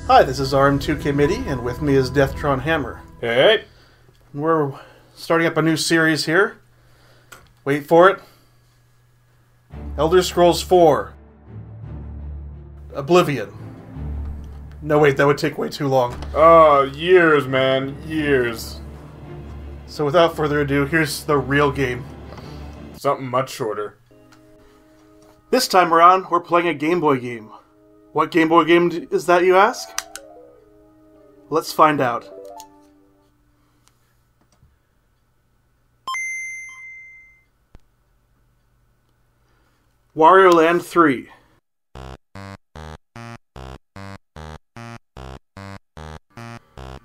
Hi, this is RM2K MIDI, and with me is Deathtron Hammer. Hey! We're starting up a new series here. Wait for it. Elder Scrolls 4. Oblivion. No, wait, that would take way too long. Oh, years, man. Years. So without further ado, here's the real game. Something much shorter. This time around, we're playing a Game Boy game. What Game Boy game is that, you ask? Let's find out. Warioland 3.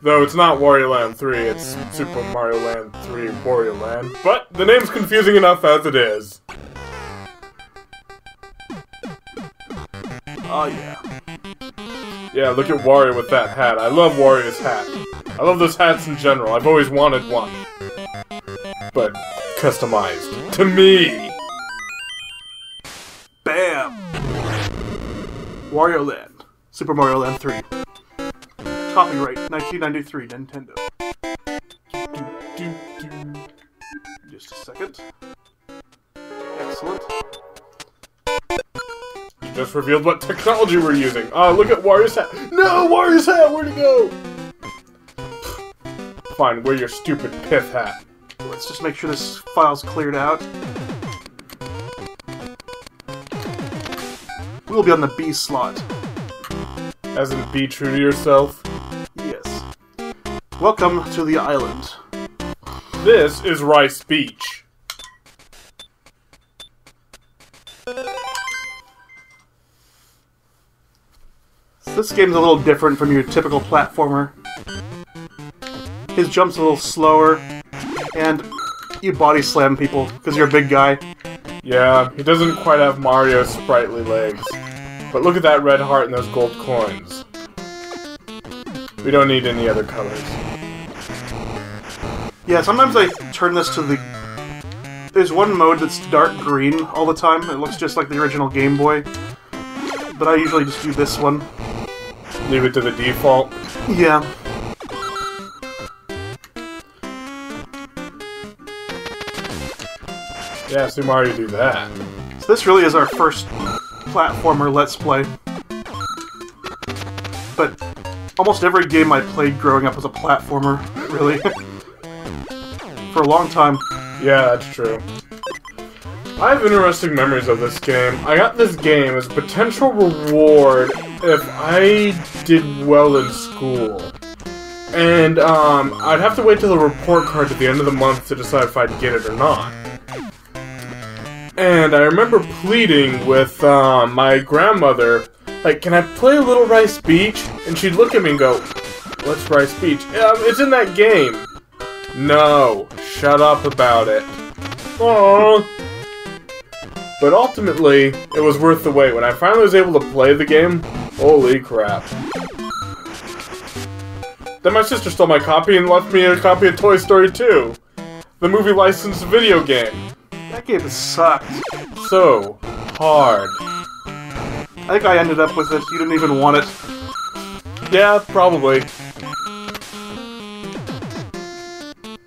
Though it's not Warioland 3, it's Super Mario Land 3 Warioland. But the name's confusing enough as it is. Oh yeah. Yeah, look at Wario with that hat. I love Wario's hat. I love those hats in general. I've always wanted one. But customized. To me! Bam! Warioland. Super Mario Land 3. Copyright 1993 Nintendo. Just a second. Excellent. You just revealed what technology we're using. Oh, look at Wario's hat. No, Wario's hat! Where'd it go? Fine, wear your stupid pith hat. Let's just make sure this file's cleared out. We'll be on the B slot. As in, be true to yourself. Yes. Welcome to the island. This is Rice Beach. This game's a little different from your typical platformer. His jump's a little slower, and you body slam people because you're a big guy. Yeah, he doesn't quite have Mario's sprightly legs. But look at that red heart and those gold coins. We don't need any other colors. Yeah, sometimes I turn this to the... There's one mode that's dark green all the time. It looks just like the original Game Boy. But I usually just do this one. Leave it to the default. Yeah. Yeah, see Mario do that. So this really is our first platformer Let's Play. But almost every game I played growing up was a platformer, really. For a long time. Yeah, that's true. I have interesting memories of this game. I got this game as a potential reward if I did well in school. And, I'd have to wait till the report card at the end of the month to decide if I'd get it or not. And I remember pleading with, my grandmother, like, can I play a little Rice Beach? And she'd look at me and go, what's Rice Beach? It's in that game. No, shut up about it. Aww. But ultimately, it was worth the wait. When I finally was able to play the game, holy crap. Then my sister stole my copy and left me a copy of Toy Story 2, the movie licensed video game. That game sucked. So hard. I think I ended up with it. You didn't even want it. Yeah, probably.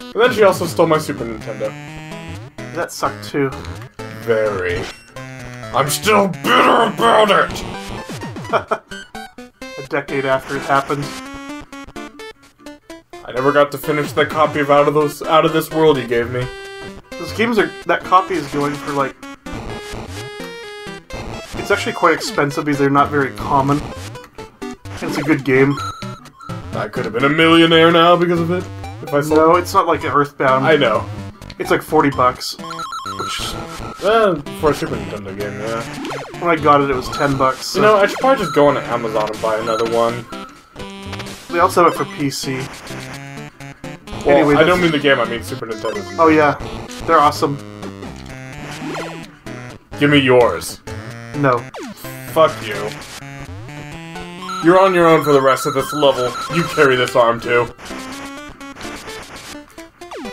And then she also stole my Super Nintendo. That sucked too. Very. I'm still bitter about it! A decade after it happened. I never got to finish that copy of Out of This World you gave me. Those games are... That copy is going for like... It's actually quite expensive because they're not very common. And it's a good game. I could have been a millionaire now because of it. If I sold. No, it's not like Earthbound. I know. It's like $40. Which... For a Super Nintendo game, yeah. When I got it, it was $10. So. You know, I should probably just go on Amazon and buy another one. They also have it for PC. Well, anyway, I don't mean the game, I mean Super Nintendo. Oh yeah, they're awesome. Give me yours. No. Fuck you. You're on your own for the rest of this level. You carry this arm too.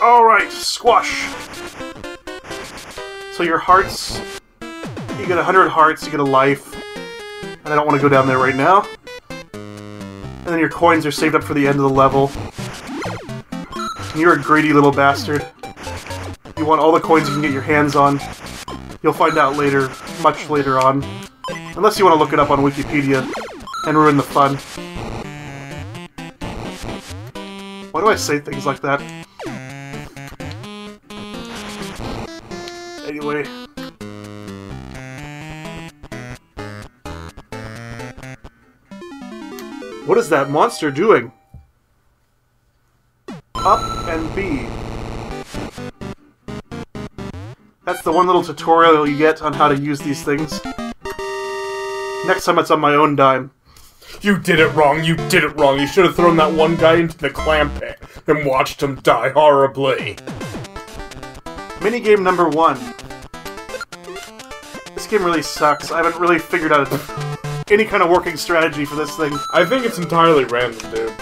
Alright, squash! So your hearts... You get 100 hearts, you get a life. And I don't want to go down there right now. And then your coins are saved up for the end of the level. And you're a greedy little bastard. You want all the coins you can get your hands on. You'll find out later, much later on. Unless you want to look it up on Wikipedia and ruin the fun. Why do I say things like that? Anyway. What is that monster doing? Up and B. That's the one little tutorial you get on how to use these things. Next time it's on my own dime. You did it wrong, you did it wrong. You should have thrown that one guy into the clam pit and watched him die horribly. Minigame number 1. This game really sucks. I haven't really figured out any kind of working strategy for this thing. I think it's entirely random, dude.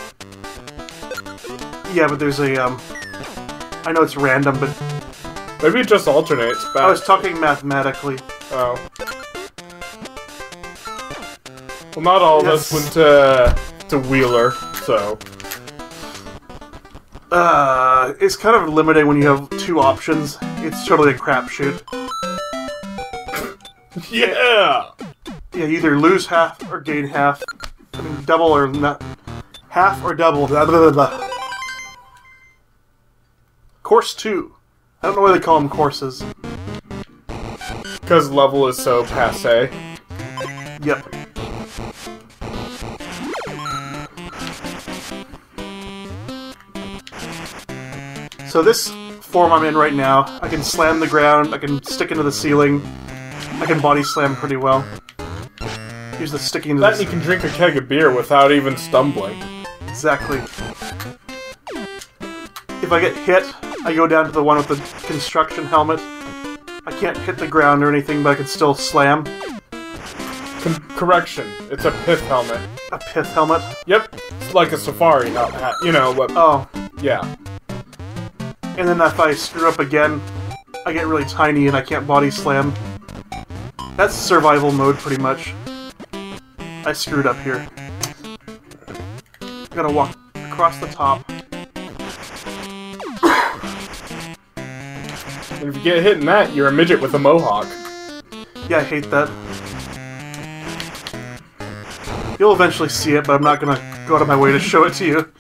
Yeah, but there's a, I know it's random, but... Maybe it just alternates back. I was talking mathematically. Oh. Well, not all of us went to Wheeler, so... It's kind of limiting when you have 2 options. It's totally a crapshoot. Yeah! Yeah, you either lose half or gain half. I mean, double or not. Half or double. Blah, blah, blah, blah. Course 2. I don't know why they call them courses. Because level is so passé. Yep. So this form I'm in right now, I can slam the ground, I can stick into the ceiling, I can body slam pretty well. Use the sticking into That you can drink a keg of beer without even stumbling. Exactly. If I get hit, I go down to the one with the construction helmet. I can't hit the ground or anything, but I can still slam. Correction, it's a pith helmet. A pith helmet? Yep, it's like a safari hat, you know, but... Oh. Yeah. And then if I screw up again, I get really tiny and I can't body slam. That's survival mode, pretty much. I screwed up here. I gotta walk across the top. And if you get hit in that, you're a midget with a mohawk. Yeah, I hate that. You'll eventually see it, but I'm not gonna go out of my way to show it to you.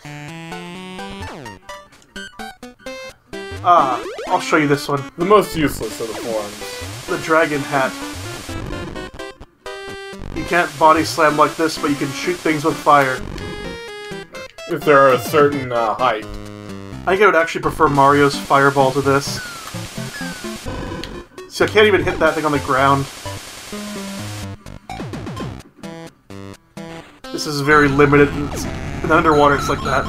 I'll show you this one. The most useless of the forms. The dragon hat. You can't body slam like this, but you can shoot things with fire. If they're a certain height. I think I would actually prefer Mario's fireball to this. See, I can't even hit that thing on the ground. This is very limited. In underwater, it's like that.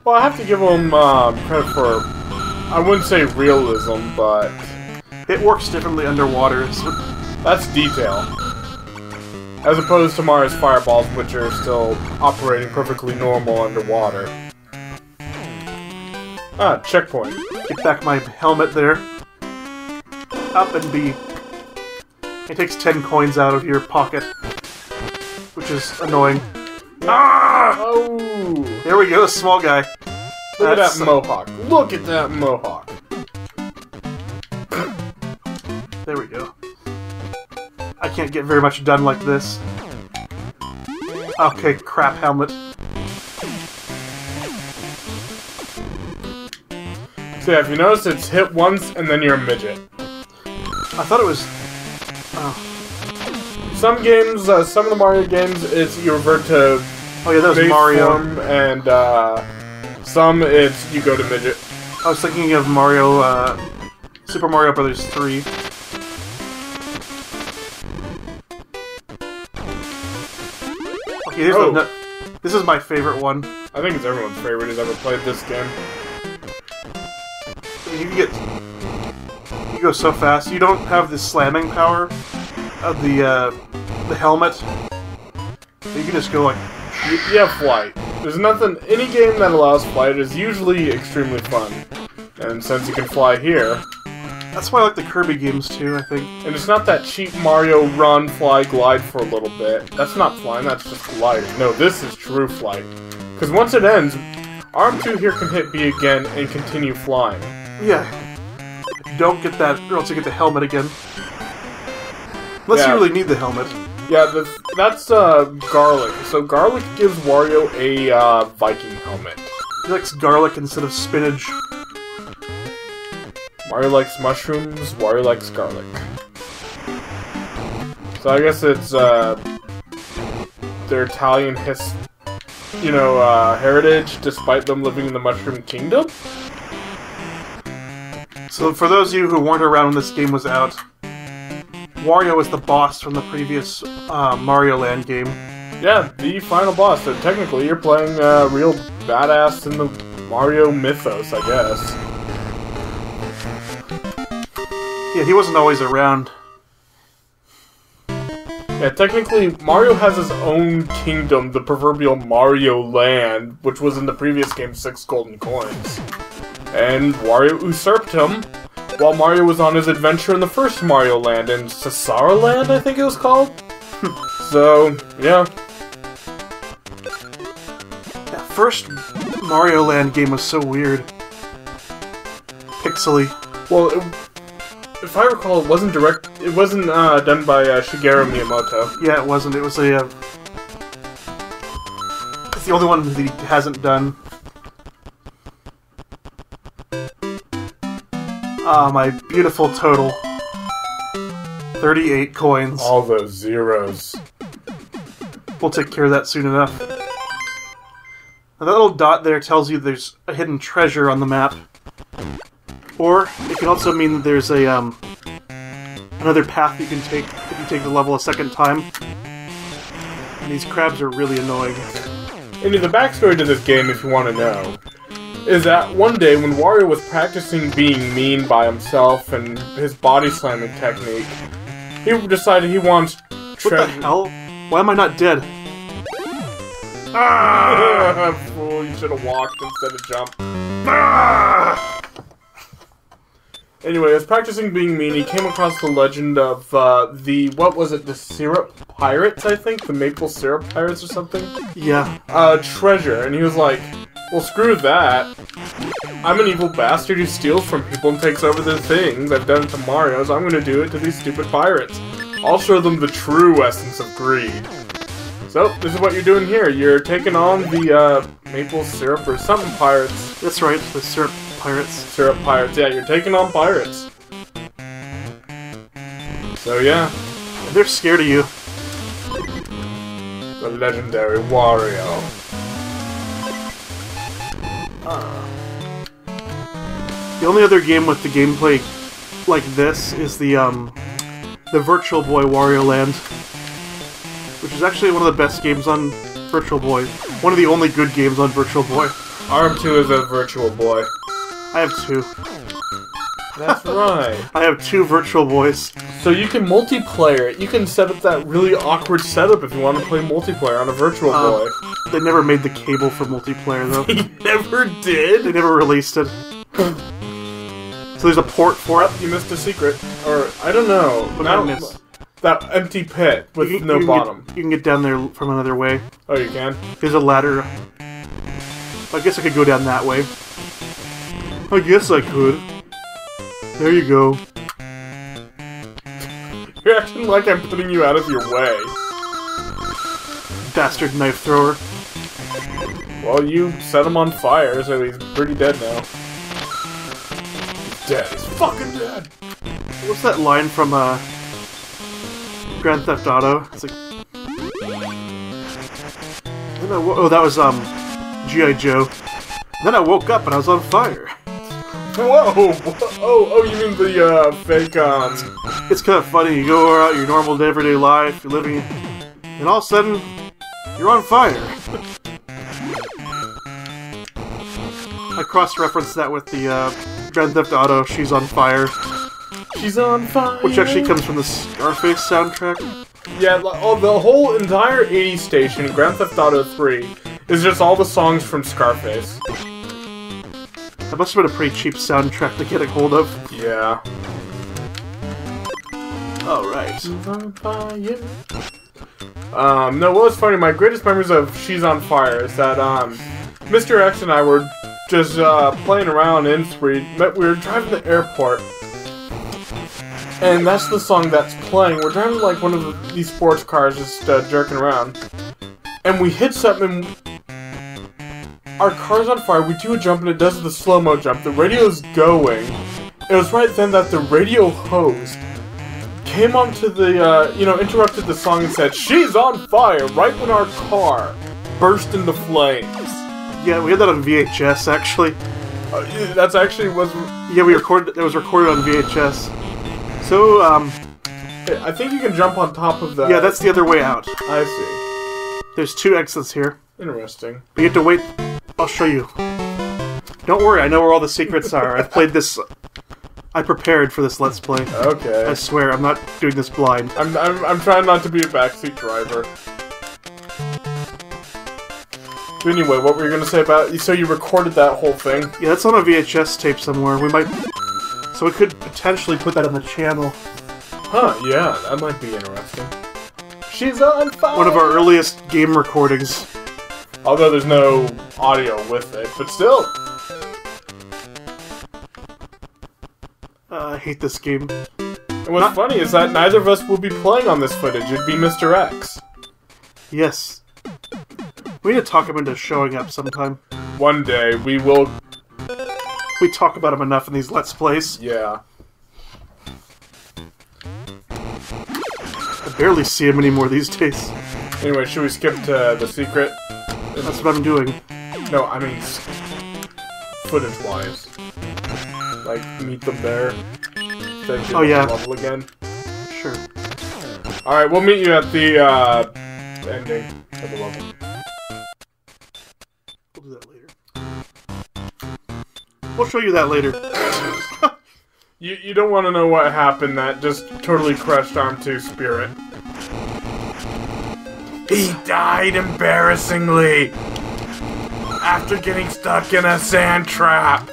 Well, I have to give them credit for, I wouldn't say realism, but... It works differently underwater. That's detail. As opposed to Mario's fireballs, which are still operating perfectly normal underwater. Ah, checkpoint. Get back my helmet there. Up and B. It takes 10 coins out of your pocket. Which is annoying. Ah! Oh! There we go, small guy. Look at that mohawk. Look at that mohawk. There we go. I can't get very much done like this. Okay, crap helmet. So yeah, if you notice, it's hit once and then you're a midget. I thought it was... Oh. Some games, some of the Mario games, it's you revert to Oh yeah, that was base Mario. form, and some it's you go to midget. I was thinking of Mario, Super Mario Brothers 3. Okay, here's this is my favorite one. I think it's everyone's favorite who's ever played this game. I mean, you go so fast. You don't have the slamming power of the helmet. You can just go like... You have flight. There's nothing... Any game that allows flight is usually extremely fun. And since you can fly here... That's why I like the Kirby games too, I think. And it's not that cheap Mario run, fly, glide for a little bit. That's not flying, that's just gliding. No, this is true flight. Because once it ends, Arm 2 here can hit B again and continue flying. Yeah. You don't get that, or else you get the helmet again. Unless you really need the helmet. Yeah, that's Garlic. So Garlic gives Wario a Viking helmet. He likes garlic instead of spinach. Wario likes mushrooms, Wario likes garlic. So I guess it's their Italian heritage, despite them living in the Mushroom Kingdom. So for those of you who weren't around when this game was out, Wario was the boss from the previous Mario Land game. Yeah, the final boss. So technically, you're playing a real badass in the Mario mythos, I guess. Yeah, he wasn't always around. Yeah, technically, Mario has his own kingdom, the proverbial Mario Land, which was in the previous game 6 golden coins. And Wario usurped him while Mario was on his adventure in the first Mario Land, in Sasara Land, I think it was called? So, yeah. That first Mario Land game was so weird. Pixely. Well, if I recall, it wasn't done by Shigeru Miyamoto. Yeah, it wasn't. It was it's the only one that he hasn't done. Ah, my beautiful total. 38 coins. All those zeros. We'll take care of that soon enough. Now, that little dot there tells you there's a hidden treasure on the map. Or, it can also mean that there's a, another path you can take if you take the level a second time. And these crabs are really annoying. And the backstory to this game, if you want to know, is that one day when Wario was practicing being mean by himself and his body slamming technique, he decided he wants What the hell? Why am I not dead? Ah! Fool, you should have walked instead of jumped. Ah! Anyway, as practicing being mean, he came across the legend of the Syrup Pirates, I think? The Maple Syrup Pirates or something? Yeah. Treasure, and he was like, well, screw that. I'm an evil bastard who steals from people and takes over their things. I've done it to Mario, so I'm gonna do it to these stupid pirates. I'll show them the true essence of greed. So, this is what you're doing here. You're taking on the, Maple Syrup or something pirates. That's right, the Syrup Pirates. Syrup Pirates, yeah, you're taking on pirates. So, yeah. They're scared of you. The legendary Wario. The only other game with the gameplay like this is the Virtual Boy Wario Land, which is actually one of the best games on Virtual Boy. One of the only good games on Virtual Boy. Arm 2 is a Virtual Boy. I have 2. That's right. I have 2 Virtual Boys. So you can multiplayer it. You can set up that really awkward setup if you want to play multiplayer on a Virtual Boy. They never made the cable for multiplayer, though. They never did? They never released it. So there's a port for it? You missed a secret. Or, I don't know. What did I miss? That empty pit with you no bottom. You can get down there from another way. Oh, you can? There's a ladder. I guess I could go down that way. I guess I could. There you go. You're acting like I'm putting you out of your way. Bastard knife thrower. Well, you set him on fire, so he's pretty dead now. He's dead. He's fucking dead! What's that line from, Grand Theft Auto? It's like... Oh, that was, G.I. Joe. Then I woke up and I was on fire. Whoa! Oh, you mean the, fake, It's kind of funny. You go out your normal everyday life, you're living, and all of a sudden, you're on fire. I cross-referenced that with the, Grand Theft Auto, She's on Fire. She's on fire! Which actually comes from the Scarface soundtrack. Yeah, the whole entire 80s station, Grand Theft Auto 3, is just all the songs from Scarface. That must have been a pretty cheap soundtrack to get a hold of. Yeah. Alright. She's on fire. No, what was funny, my greatest memories of She's on Fire is that, Mr. X and I were just, playing around in 3. We were driving to the airport. And that's the song that's playing. We're driving like one of these sports cars just, jerking around. And we hit something. Our car's on fire. We do a jump and it does the slow-mo jump. The radio's going. It was right then that the radio host came onto the, interrupted the song and said, "She's on fire," right when our car burst into flames. Yeah, we had that on VHS, actually. That's actually was... Yeah, it was recorded on VHS. So, I think you can jump on top of that. Yeah, that's the other way out. I see. There's 2 exits here. Interesting. But you have to wait. I'll show you. Don't worry, I know where all the secrets are. I've played this... I prepared for this Let's Play. Okay. I swear, I'm not doing this blind. I'm trying not to be a backseat driver. But anyway, what were you gonna say about... So you recorded that whole thing? Yeah, that's on a VHS tape somewhere. We might... So we could potentially put that on the channel. Huh, yeah, that might be interesting. She's on fire! One of our earliest game recordings. Although there's no audio with it, but still. I hate this game. And what's funny is that neither of us will be playing on this footage. It'd be Mr. X. Yes. We need to talk him into showing up sometime. One day, we will... We talk about him enough in these Let's Plays. Yeah. I barely see him anymore these days. Anyway, should we skip to the secret? That's what I'm doing. No, I mean... footage-wise. Like, meet them there. Oh, yeah. Level again. Sure. Alright, we'll meet you at the, ending of the level. We'll do that later. We'll show you that later. You don't want to know what happened that just totally crushed Arm 2's spirit. He died embarrassingly after getting stuck in a sand trap.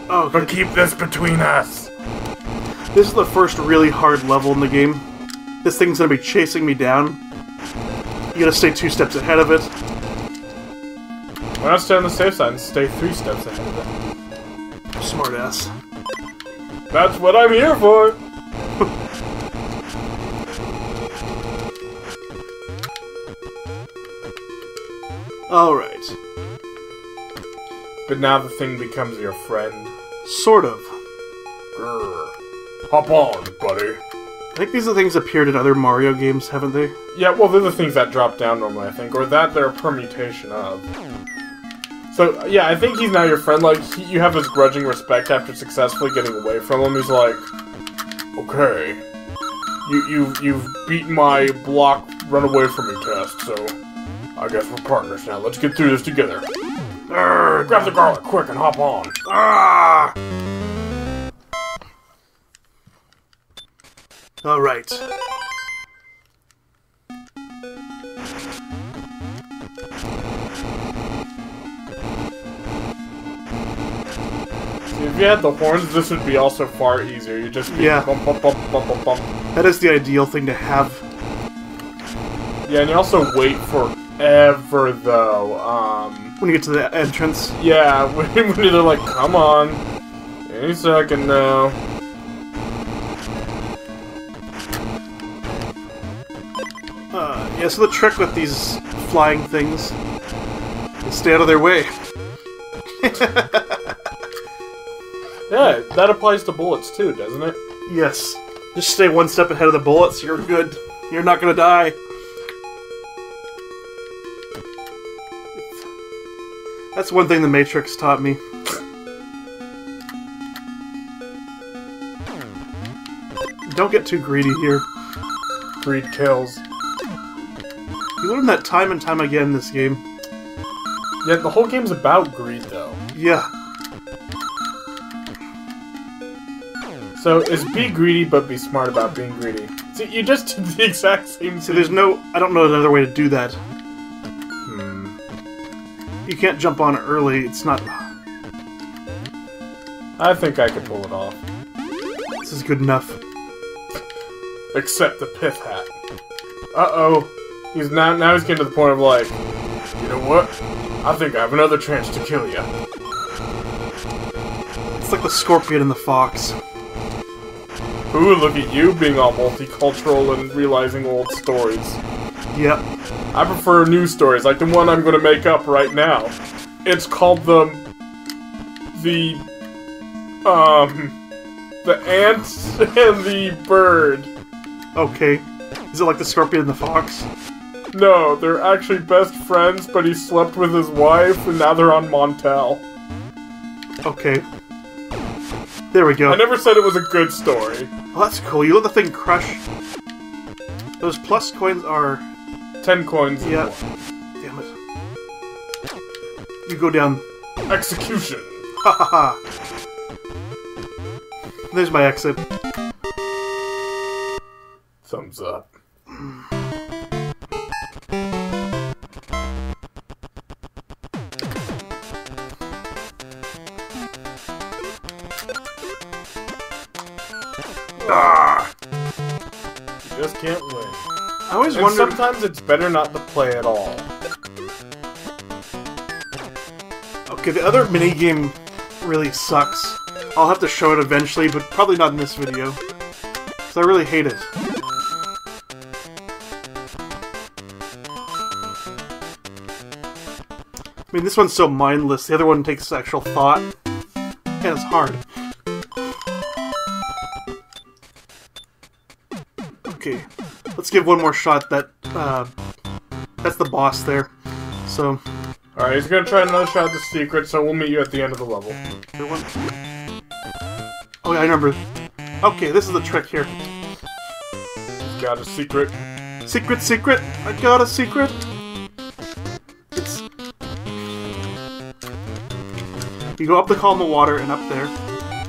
Oh, but keep this between us. This is the first really hard level in the game. This thing's gonna be chasing me down. You gotta stay 2 steps ahead of it. Why not stay on the safe side and stay 3 steps ahead of it? Smartass. That's what I'm here for! Alright. But now the thing becomes your friend. Sort of. Grr. Hop on, buddy. I think these are things that appeared in other Mario games, haven't they? Yeah, well, they're the things that drop down normally, I think. Or that they're a permutation of. So, yeah, I think he's now your friend. Like, you have this grudging respect after successfully getting away from him. He's like, okay, you've beaten my block run away from me test, so I guess we're partners now. Let's get through this together. Grab the garlic quick and hop on. Ah! Alright. See, if you had the horns, this would be also far easier. You just bump, bump, bump, bump, bump, bump. That is the ideal thing to have. Yeah, and you also wait forever, though. When you get to the entrance. Yeah, when they're like, come on. Any second now. Yeah, so the trick with these flying things is stay out of their way. Yeah, that applies to bullets too, doesn't it? Yes. Just stay 1 step ahead of the bullets, you're good. You're not gonna die. That's one thing the Matrix taught me. Don't get too greedy here. Greed kills. You learn that time and time again in this game. Yeah, the whole game's about greed, though. Yeah. So, is be greedy, but be smart about being greedy. See, you just did the exact same thing. See, there's no... I don't know another way to do that. You can't jump on it early, it's not... I think I could pull it off. This is good enough. Except the pith hat. Uh-oh. He's now he's getting to the point of like, you know what? I think I have another chance to kill you. It's like the scorpion and the fox. Ooh, look at you being all multicultural and realizing old stories. Yep. I prefer new stories, like the one I'm gonna make up right now. It's called the ants and the bird. Okay. Is it like the scorpion and the fox? No, they're actually best friends, but he slept with his wife, and now they're on Montel. Okay. There we go. I never said it was a good story. Oh, that's cool. You let the thing crush. Those plus coins are... 10 coins. Yeah. Damn it. You go down. Execution. Ha ha ha. There's my exit. Thumbs up. Ah! You just can't win. I always And wondered... sometimes it's better not to play at all. Okay, the other minigame really sucks. I'll have to show it eventually, but probably not in this video. Because I really hate it. I mean, this one's so mindless, the other one takes actual thought. And it's hard. Okay, let's give one more shot. That's the boss there. So... Alright, he's gonna try another shot at the secret, so we'll meet you at the end of the level. Oh yeah, I remember. Okay, this is the trick here. He's got a secret. Secret, secret! I got a secret! It's... You go up the column of water and up there.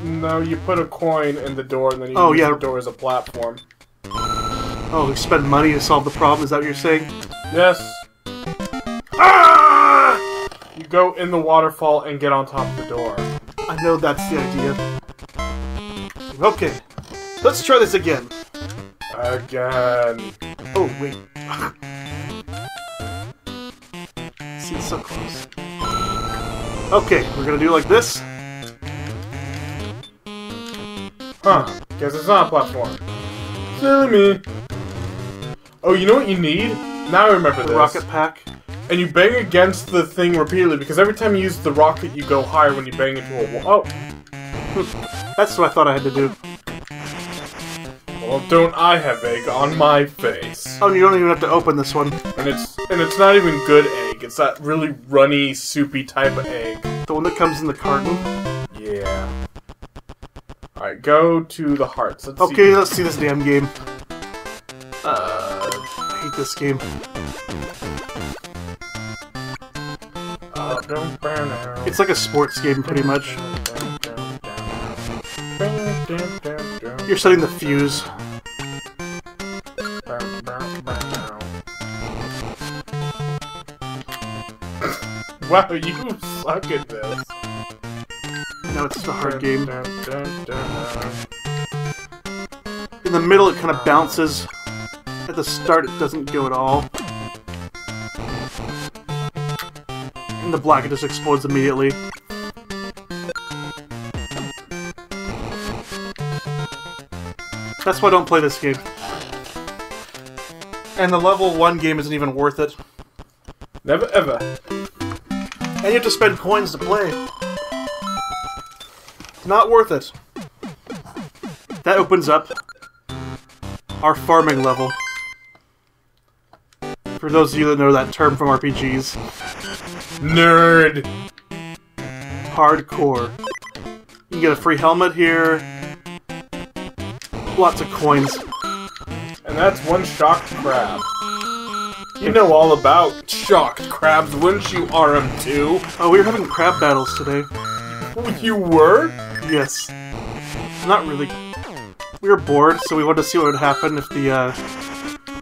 No, you put a coin in the door and then you use the door as a platform. Oh, you spend money to solve the problem, is that what you're saying? Yes. Ah! You go in the waterfall and get on top of the door. I know that's the idea. Okay, let's try this again. Again. Oh, wait. See, it's so close. Okay, we're gonna do like this. Huh. Guess it's not a platform. Silly me. Oh, you know what you need? Now I remember The this. rocket pack. And you bang against the thing repeatedly, because every time you use the rocket, you go higher when you bang into a wall. Oh! That's what I thought I had to do. Well, don't I have egg on my face? Oh, you don't even have to open this one. And it's not even good egg. It's that really runny, soupy type of egg. The one that comes in the carton. Yeah. Alright, go to the hearts. Let's see this damn game. I hate this game. It's like a sports game, pretty much. You're setting the fuse. Wow, you suck at this. No, it's just a hard game. In the middle, it kind of bounces. At the start, it doesn't go at all. In the black, it just explodes immediately. That's why I don't play this game. And the level 1 game isn't even worth it. Never ever. And you have to spend coins to play. Not worth it. That opens up our farming level. For those of you that know that term from RPGs. Nerd! Hardcore. You can get a free helmet here. Lots of coins. And that's one shocked crab. You know all about shocked crabs, wouldn't you, RM2? Oh, we were having crab battles today. You were? Yes. Not really. We were bored, so we wanted to see what would happen if the,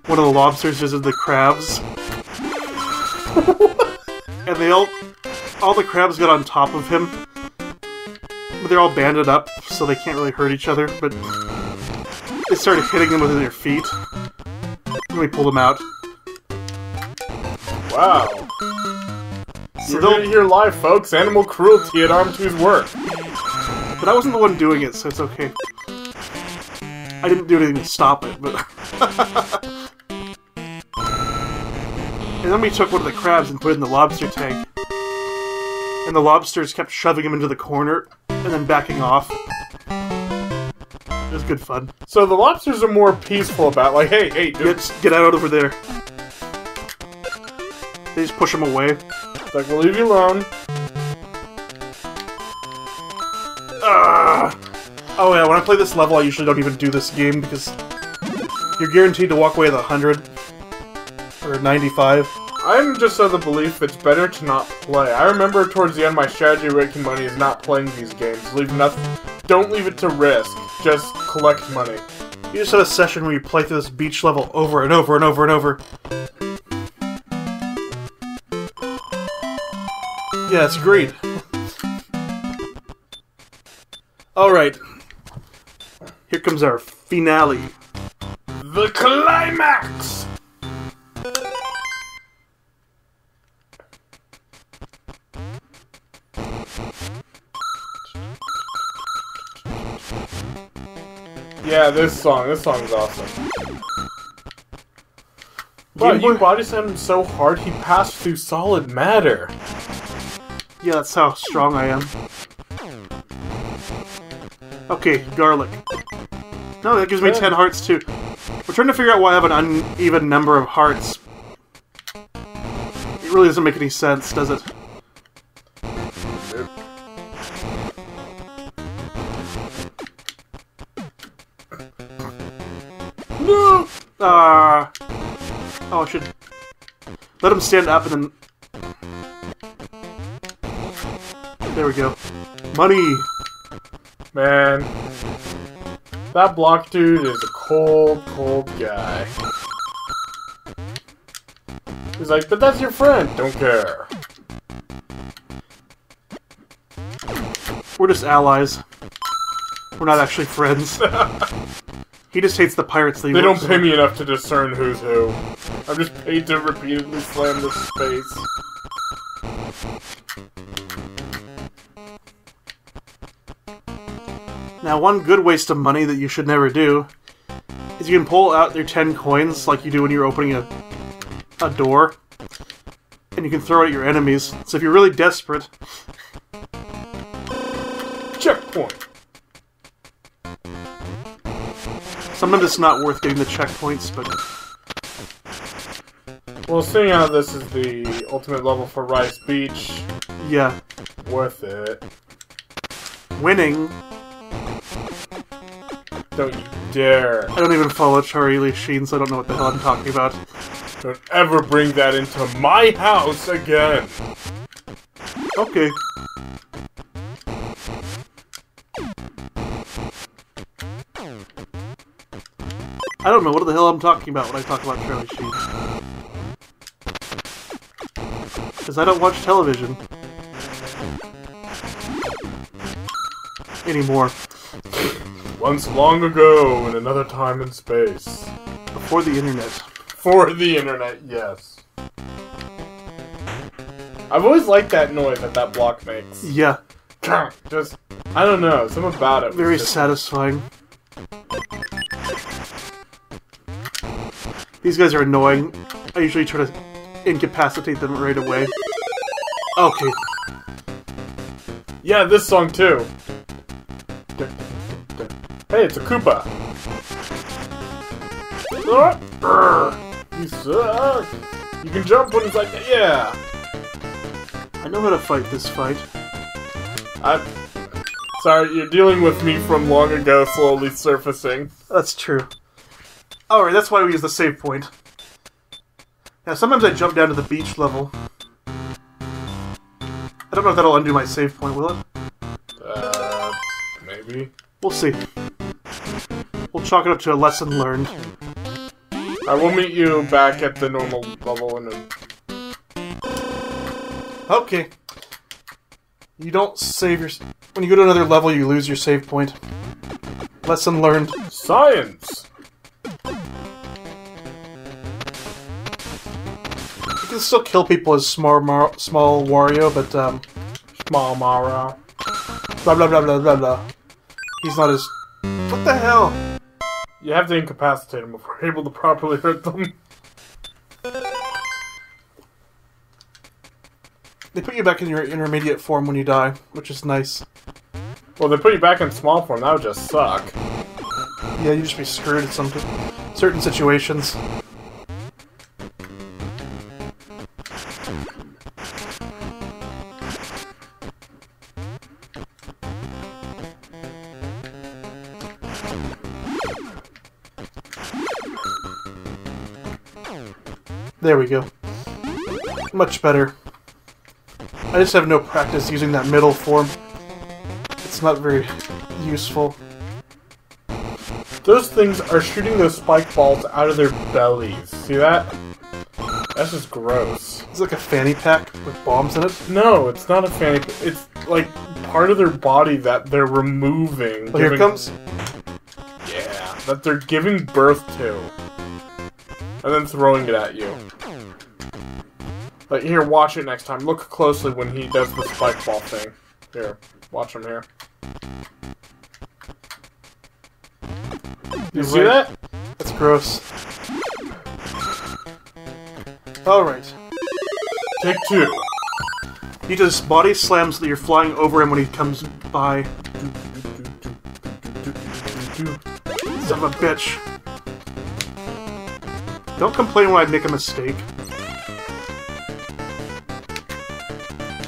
one of the lobsters visited the crabs. And they all the crabs got on top of him. But they're all banded up, so they can't really hurt each other, but They started hitting them with their feet. And we pulled them out. Wow. So You're gonna hear live, folks. Animal cruelty at Arm 2's work. But I wasn't the one doing it, so it's okay. I didn't do anything to stop it, but... And then we took one of the crabs and put it in the lobster tank. And the lobsters kept shoving him into the corner, and then backing off. It was good fun. So the lobsters are more peaceful about, like, hey, dude. Get out over there. They just push him away. It's like, we'll leave you alone. Oh yeah, when I play this level, I usually don't even do this game, because you're guaranteed to walk away with 100. Or 95. I'm just of the belief it's better to not play. I remember towards the end my strategy making money is not playing these games. Don't leave it to risk. Just collect money. You just had a session where you play through this beach level over and over and over and over. Yeah, it's great. Alright. Here comes our finale. The climax! Yeah, this song's awesome. Wow, you body slammed him so hard he passed through solid matter. Yeah, that's how strong I am. Okay, garlic. No, that gives me 10 hearts too. We're trying to figure out why I have an uneven number of hearts. It really doesn't make any sense, does it? No! Oh, I should let him stand up and then... There we go. Money! Man. That block dude is a cold, cold guy. He's like, but that's your friend! Don't care. We're just allies. We're not actually friends. He just hates the pirates that he They don't works pay with. me enough to discern who's who. I'm just paid to repeatedly slam this space. Now, one good waste of money that you should never do is you can pull out your 10 coins like you do when you're opening a door, and you can throw it at your enemies. So if you're really desperate... Checkpoint! Sometimes it's not worth getting the checkpoints, but... Well, seeing how this is the ultimate level for Rice Beach, yeah. worth it. Winning... Don't you dare. I don't even follow Charlie Sheen, so I don't know what the hell I'm talking about. Don't ever bring that into my house again! Okay. I don't know what the hell I'm talking about when I talk about Charlie Sheen. Because I don't watch television. Anymore. Once long ago, in another time and space. Before the internet. For the internet, yes. I've always liked that noise that block makes. Yeah. Just, I don't know, something about it. Very satisfying. These guys are annoying. I usually try to incapacitate them right away. Okay. Yeah, this song too. Hey, it's a Koopa. You suck. You can jump when he's like, yeah. I know how to fight this fight. Sorry, you're dealing with me from long ago slowly surfacing. That's true. Alright, that's why we use the save point. Now, sometimes I jump down to the beach level. I don't know if that'll undo my save point, will it? Maybe. We'll see. We'll chalk it up to a lesson learned. I will meet you back at the normal level in a... Okay. You don't save your... When you go to another level, you lose your save point. Lesson learned. Science! You can still kill people as small Wario, but, Small Mara. blah blah blah blah blah blah. He's not as... What the hell? You have to incapacitate them before you're able to properly hurt them. They put you back in your intermediate form when you die, which is nice. Well, they put you back in small form, that would just suck. Yeah, you'd just be screwed in some certain situations. There we go. Much better. I just have no practice using that middle form. It's not very useful. Those things are shooting those spike balls out of their bellies. See that? That's just gross. It's like a fanny pack with bombs in it. No, it's not a fanny. It's like part of their body that they're removing. Oh, here it comes. Yeah, that they're giving birth to. And then throwing it at you. Like, here, watch it next time. Look closely when he does the spike ball thing. Here, watch him here. You see that? That's gross. Alright. Take two. You just body slam so that you're flying over him when he comes by. Son of a bitch. Don't complain when I make a mistake.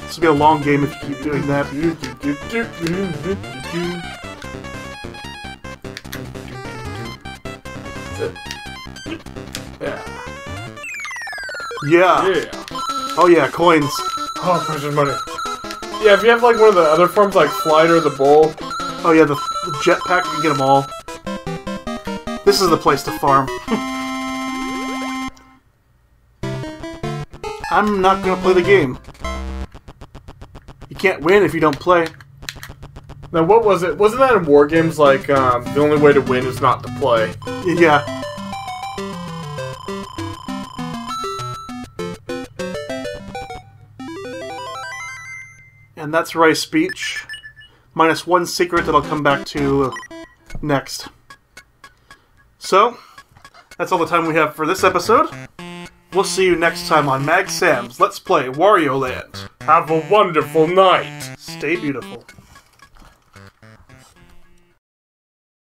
This will be a long game if you keep doing that. Yeah. Yeah. Oh yeah, coins. Oh, precious money. Yeah, if you have like one of the other forms, like Flight or the Bull. Oh yeah, the jetpack, you can get them all. This is the place to farm. I'm not gonna play the game. You can't win if you don't play. Now, what was it? Wasn't that in War Games, like, the only way to win is not to play? Yeah. And that's Rice Beach. Minus one secret that I'll come back to next. So, that's all the time we have for this episode. We'll see you next time on Mag Sam's Let's Play Warioland. Have a wonderful night! Stay beautiful.